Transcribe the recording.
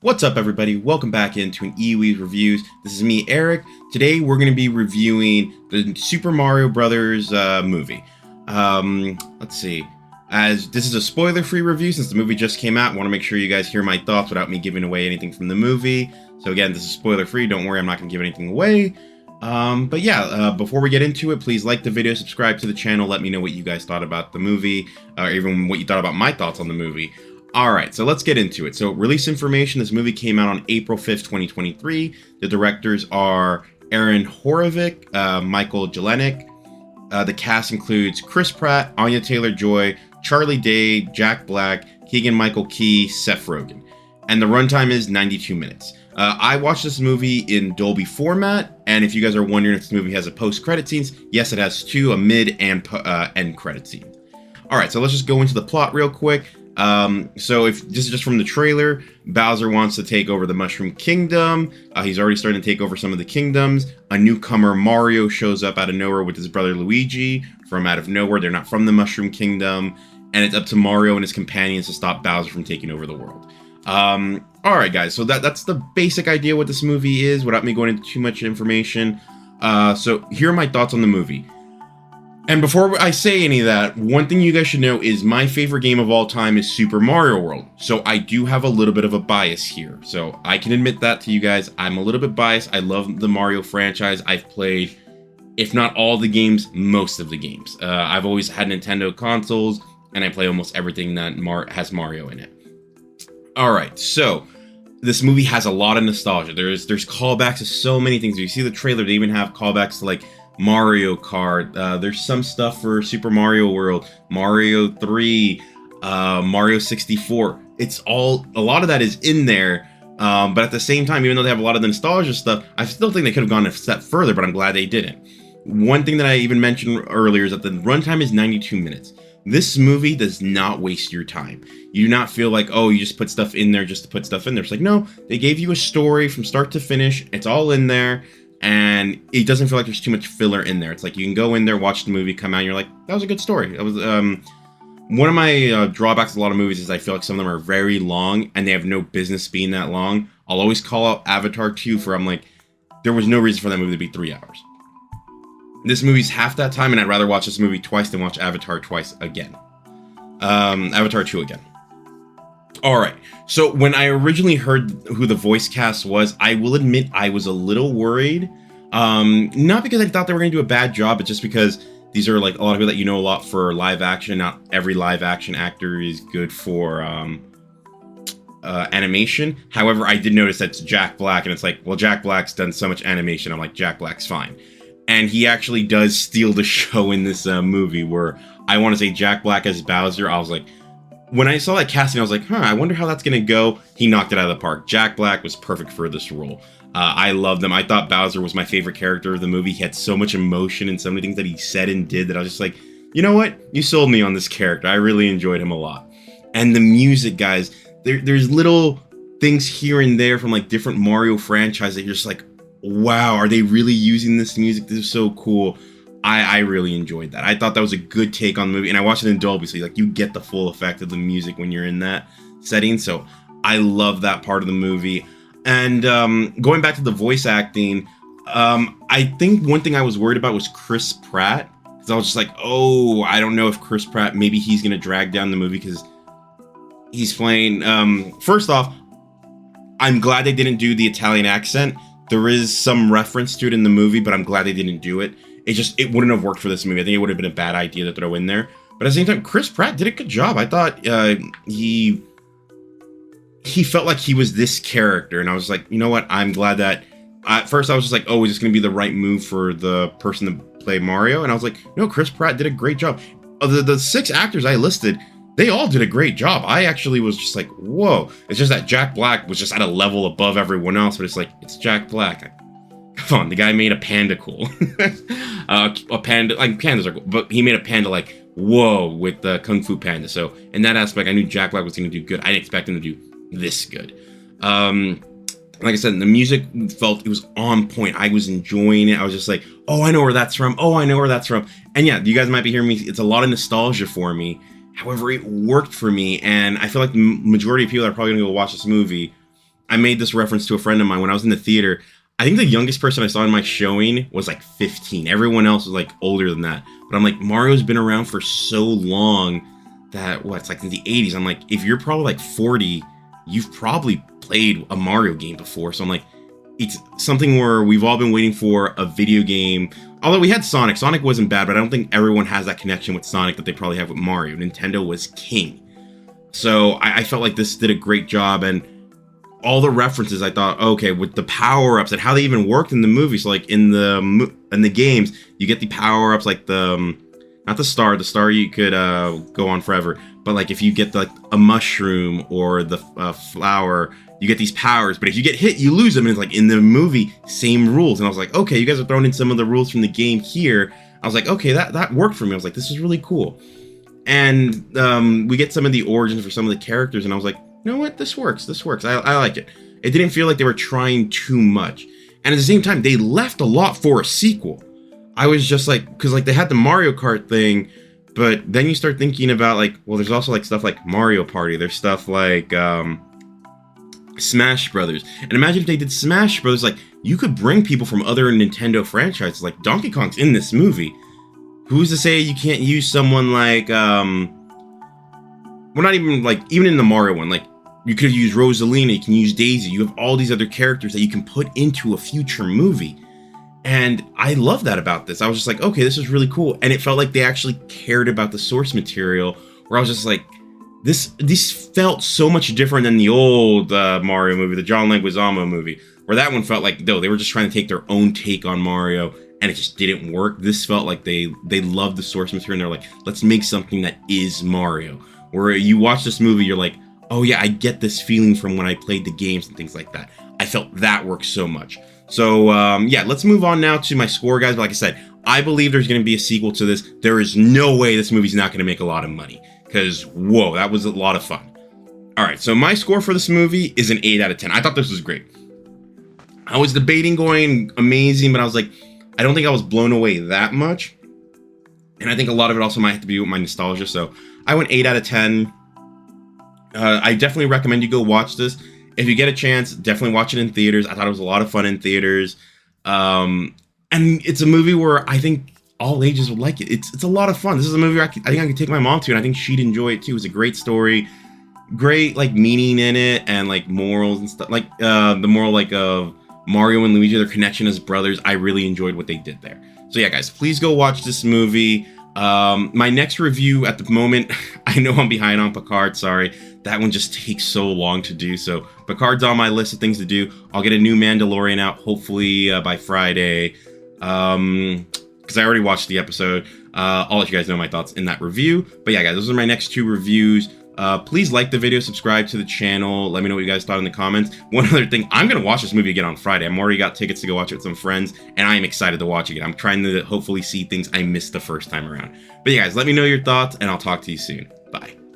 What's up, everybody? Welcome back into an eWeave Reviews. This is me, Eric. Today we're going to be reviewing the Super Mario Brothers movie. Let's see. As this is a spoiler-free review since the movie just came out, I want to make sure you guys hear my thoughts without me giving away anything from the movie. So again, this is spoiler-free. Don't worry, I'm not going to give anything away. Before we get into it, please like the video, subscribe to the channel, let me know what you guys thought about the movie, or even what you thought about my thoughts on the movie. Alright, so let's get into it. So, release information, this movie came out on April 5th, 2023. The directors are Aaron Horovic, Michael Jelenic. The cast includes Chris Pratt, Anya Taylor-Joy, Charlie Day, Jack Black, Keegan-Michael Key, Seth Rogen. And the runtime is 92 minutes. I watched this movie in Dolby format, and if you guys are wondering if this movie has a post-credit scenes, yes, it has two, a mid and end credit scene. Alright, so let's just go into the plot real quick. So if this is just from the trailer, Bowser wants to take over the Mushroom Kingdom. He's already starting to take over some of the kingdoms. A newcomer, Mario, shows up out of nowhere with his brother Luigi from out of nowhere. They're not from the Mushroom Kingdom, and it's up to Mario and his companions to stop Bowser from taking over the world. Alright guys, so that's the basic idea what this movie is without me going into too much information. So here are my thoughts on the movie. And before I say any of that, one thing you guys should know is my favorite game of all time is Super Mario World. So I do have a little bit of a bias here. So I can admit that to you guys. I'm a little bit biased. I love the Mario franchise. I've played, if not all the games, most of the games. I've always had Nintendo consoles, and I play almost everything that has Mario in it. Alright, so this movie has a lot of nostalgia. There's callbacks to so many things. If you see the trailer, they even have callbacks to like Mario Kart, there's some stuff for Super Mario World, Mario 3, Mario 64. It's all, a lot of that is in there, but at the same time, even though they have a lot of the nostalgia stuff, I still think they could have gone a step further, but I'm glad they didn't. One thing that I even mentioned earlier is that the runtime is 92 minutes. This movie does not waste your time. You do not feel like, oh, you just put stuff in there just to put stuff in there. It's like, no, they gave you a story from start to finish. It's all in there. And it doesn't feel like there's too much filler in there. It's like you can go in there, watch the movie, come out, and you're like, that was a good story. That was one of my drawbacks to a lot of movies is I feel like some of them are very long and they have no business being that long. I'll always call out Avatar 2 for, I'm like, there was no reason for that movie to be 3 hours. This movie's half that time, and I'd rather watch this movie twice than watch Avatar twice again. Avatar 2 again. Alright, so when I originally heard who the voice cast was, I will admit I was a little worried. Not because I thought they were going to do a bad job, but just because these are like a lot of people that you know a lot for live action. Not every live action actor is good for animation. However, I did notice that's Jack Black, and it's like, well, Jack Black's done so much animation. I'm like, Jack Black's fine. And he actually does steal the show in this movie where I want to say Jack Black as Bowser. I was like, when I saw that casting, I was like, I wonder how that's going to go. He knocked it out of the park. Jack Black was perfect for this role. I loved him. I thought Bowser was my favorite character of the movie. He had so much emotion and so many things that he said and did that I was just like, you know what? You sold me on this character. I really enjoyed him a lot. And the music, guys, there's little things here and there from like different Mario franchises that you're just like, wow, are they really using this music? This is so cool. I really enjoyed that. I thought that was a good take on the movie, and I watched it in Dolby, so like you get the full effect of the music when you're in that setting. So I love that part of the movie. And going back to the voice acting, I think one thing I was worried about was Chris Pratt, because I was just like, oh, I don't know if Chris Pratt, maybe he's gonna drag down the movie because he's playing. First off, I'm glad they didn't do the Italian accent. There is some reference to it in the movie, but I'm glad they didn't do it. It wouldn't have worked for this movie. I think it would have been a bad idea to throw in there. But at the same time, Chris Pratt did a good job. I thought he felt like he was this character. And I was like, you know what? I'm glad that... At first, I was just like, oh, is this going to be the right move for the person to play Mario? And I was like, no, Chris Pratt did a great job. The 6 actors I listed, they all did a great job. I actually was just like, whoa. It's just that Jack Black was just at a level above everyone else. But it's like, it's Jack Black. Come on, the guy made a panda cool. A panda, like pandas are cool, but he made a panda like, whoa, with the Kung Fu Panda. So in that aspect, I knew Jack Black was going to do good. I didn't expect him to do this good. Like I said, the music it was on point. I was enjoying it. I was just like, oh, I know where that's from. Oh, I know where that's from. And yeah, you guys might be hearing me. It's a lot of nostalgia for me. However, it worked for me. And I feel like the majority of people that are probably going to go watch this movie I made this reference to a friend of mine when I was in the theater. I think the youngest person I saw in my showing was like 15. Everyone else was like older than that. But I'm like, Mario's been around for so long that, it's like in the 80s. I'm like, if you're probably like 40, you've probably played a Mario game before. So I'm like, it's something where we've all been waiting for a video game. Although we had Sonic. Sonic wasn't bad, but I don't think everyone has that connection with Sonic that they probably have with Mario. Nintendo was king. So I felt like this did a great job, and all the references, I thought, okay, with the power-ups and how they even worked in the movie. So like in the games, you get the power-ups like not the star you could go on forever, but like if you get like a mushroom or the flower, you get these powers, but if you get hit, you lose them. And it's like in the movie, same rules. And I was like, okay, you guys are throwing in some of the rules from the game here. I was like, okay, that worked for me. I was like, this is really cool. And we get some of the origins for some of the characters, and I was like, you know what, this works. I like it. It didn't feel like they were trying too much. And at the same time, they left a lot for a sequel. I was just like, because like they had the Mario Kart thing, but then you start thinking about like, well, there's also like stuff like Mario Party. There's stuff like Smash Brothers. And imagine if they did Smash Brothers, like you could bring people from other Nintendo franchises. Like Donkey Kong's in this movie. Who's to say you can't use someone like, well, not even like, even in the Mario one, like you could use Rosalina, you can use Daisy, you have all these other characters that you can put into a future movie. And I love that about this. I was just like, okay, this is really cool. And it felt like they actually cared about the source material, where I was just like, this felt so much different than the old Mario movie, the John Leguizamo movie, where that one felt like, no, they were just trying to take their own take on Mario, and it just didn't work. This felt like they loved the source material, and they're like, let's make something that is Mario. Where you watch this movie, you're like, oh yeah, I get this feeling from when I played the games and things like that. I felt that worked so much. So yeah, let's move on now to my score, guys. But like I said, I believe there's going to be a sequel to this. There is no way this movie's not going to make a lot of money, because whoa, that was a lot of fun. All right, so my score for this movie is an 8 out of 10. I thought this was great. I was debating going amazing, but I was like, I don't think I was blown away that much. And I think a lot of it also might have to be with my nostalgia. So I went 8 out of 10. I definitely recommend you go watch this. If you get a chance, definitely watch it in theaters. I thought it was a lot of fun in theaters. And it's a movie where I think all ages would like it. It's a lot of fun. This is a movie I think I could take my mom to, and I think she'd enjoy it too. It's a great story. Great like meaning in it, and like morals and stuff. Like the moral like of Mario and Luigi, their connection as brothers. I really enjoyed what they did there. So yeah, guys, please go watch this movie. My next review at the moment, I know I'm behind on Picard, sorry. That one just takes so long to do. So Picard's on my list of things to do. I'll get a new Mandalorian out hopefully by Friday. Because I already watched the episode. I'll let you guys know my thoughts in that review. But yeah, guys, those are my next 2 reviews. Please like the video, subscribe to the channel. Let me know what you guys thought in the comments. One other thing, I'm going to watch this movie again on Friday. I'm already got tickets to go watch it with some friends, and I am excited to watch it again. I'm trying to hopefully see things I missed the first time around. But yeah, guys, let me know your thoughts, and I'll talk to you soon. Bye.